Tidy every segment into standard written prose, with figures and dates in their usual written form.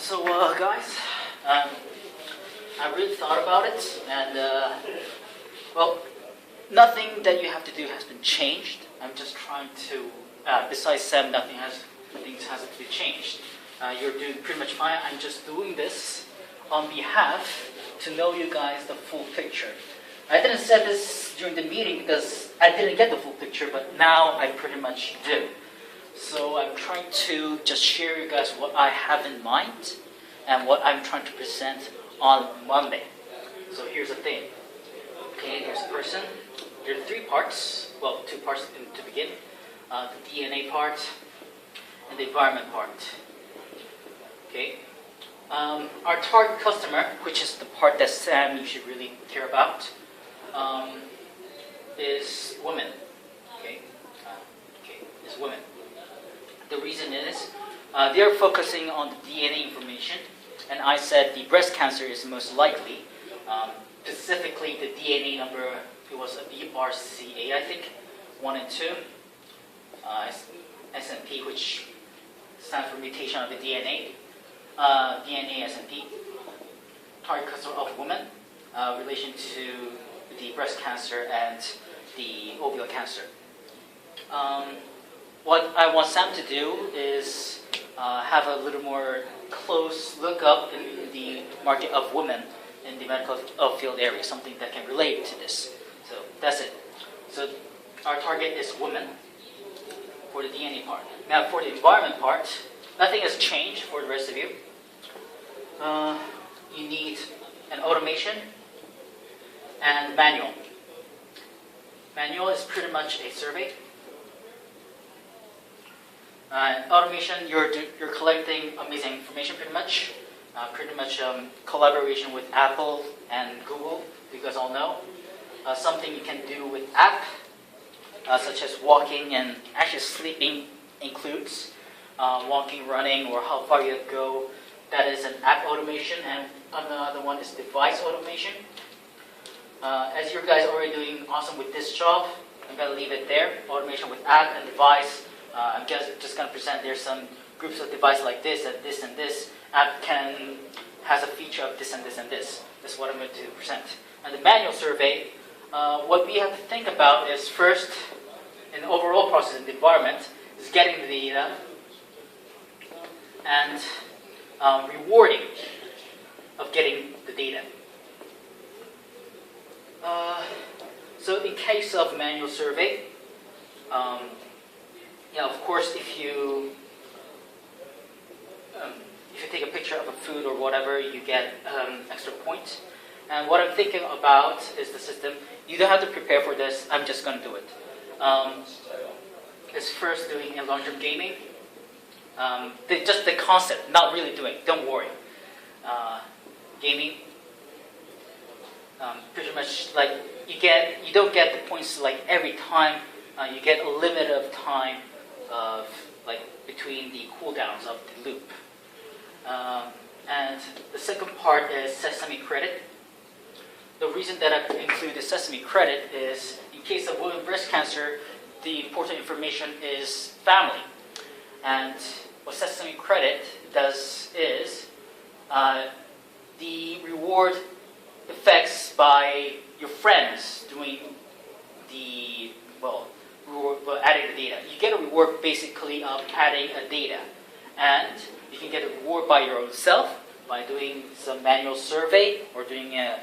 Guys, um, I really thought about it, and well, nothing that you have to do has been changed. I'm just trying to, besides Sam, nothing has to be changed. You're doing pretty much fine. I'm just doing this on behalf to know you guys the full picture. I didn't say this during the meeting because I didn't get the full picture, but now I pretty much do. So I'm trying to just share you guys what I have in mind and what I'm trying to present on Monday. So here's the thing. Okay, here's the person. There are three parts. Well, two parts to begin. The DNA part and the environment part. Okay. Our target customer, which is the part that Sam you should really care about, is women. Okay. Is women. The reason is they are focusing on the DNA information, and I said the breast cancer is most likely, specifically the DNA number, it was a BRCA, I think, 1 and 2, SNP, which stands for mutation of the DNA, DNA SNP, target customer of women, relation to the breast cancer and the ovarian cancer. What I want Sam to do is have a little more close look up in the market of women in the medical field area, something that can relate to this. So that's it. So our target is women for the DNA part. Now for the environment part, nothing has changed for the rest of you. You need an automation and manual. Manual is pretty much a survey. Automation, you're collecting amazing information pretty much. Collaboration with Apple and Google, you guys all know. Something you can do with app, such as walking and actually sleeping includes. Walking, running, or how far you go. That is an app automation, and another one is device automation. As you guys are already doing awesome with this job, I'm going to leave it there. Automation with app and device. I'm just going to present there's some groups of devices like this and this and this. App has a feature of this and this and this. That's what I'm going to present. And the manual survey, what we have to think about is first, in the overall process in the environment, is getting the data and rewarding of getting the data. So in case of manual survey, of course, if you take a picture of a food or whatever, you get extra points. And what I'm thinking about is the system. You don't have to prepare for this. I'm just going to do it. It's first doing a long-term gaming. Just the concept, not really doing. Don't worry. Gaming. Pretty much like you don't get the points like every time. You get a limit of time of like between the cooldowns of the loop. And the second part is Sesame Credit. The reason that I include the Sesame Credit is in case of women breast cancer, the important information is family. And what Sesame Credit does is the reward effects by your friends doing the, adding the data. You get a reward basically of adding a data. And you can get a reward by your own self by doing some manual survey or doing a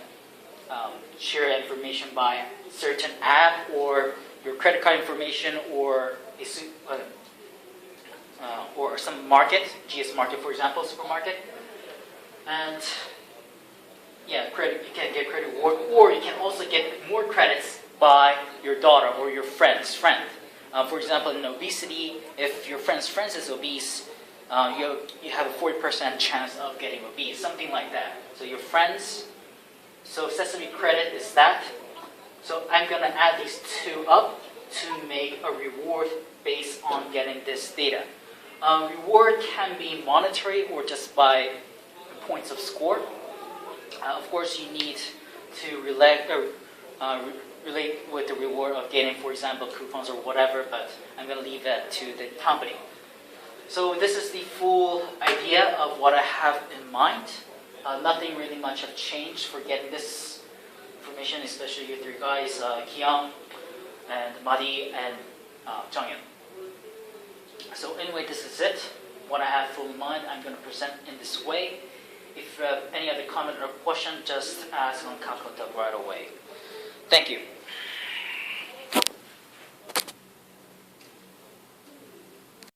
share information by certain app or your credit card information or some market, GS market for example, supermarket. And credit, you can get credit reward, or you can also get more credits by your daughter or your friend's friend. For example, in obesity, if your friend's friend is obese, you have a 40% chance of getting obese, something like that. So your friends, so Sesame Credit is that. So I'm going to add these two up to make a reward based on getting this data. Reward can be monetary or just by points of score. Of course, you need to relate with the reward of getting, for example, coupons or whatever, but I'm going to leave that to the company. So this is the full idea of what I have in mind. Nothing really much have changed for getting this information, especially you three guys, Kyung and Madi and Jonghyun. So anyway, this is it. What I have full in mind, I'm going to present in this way. If you have any other comment or question, just ask on Kakao Talk right away. Thank you.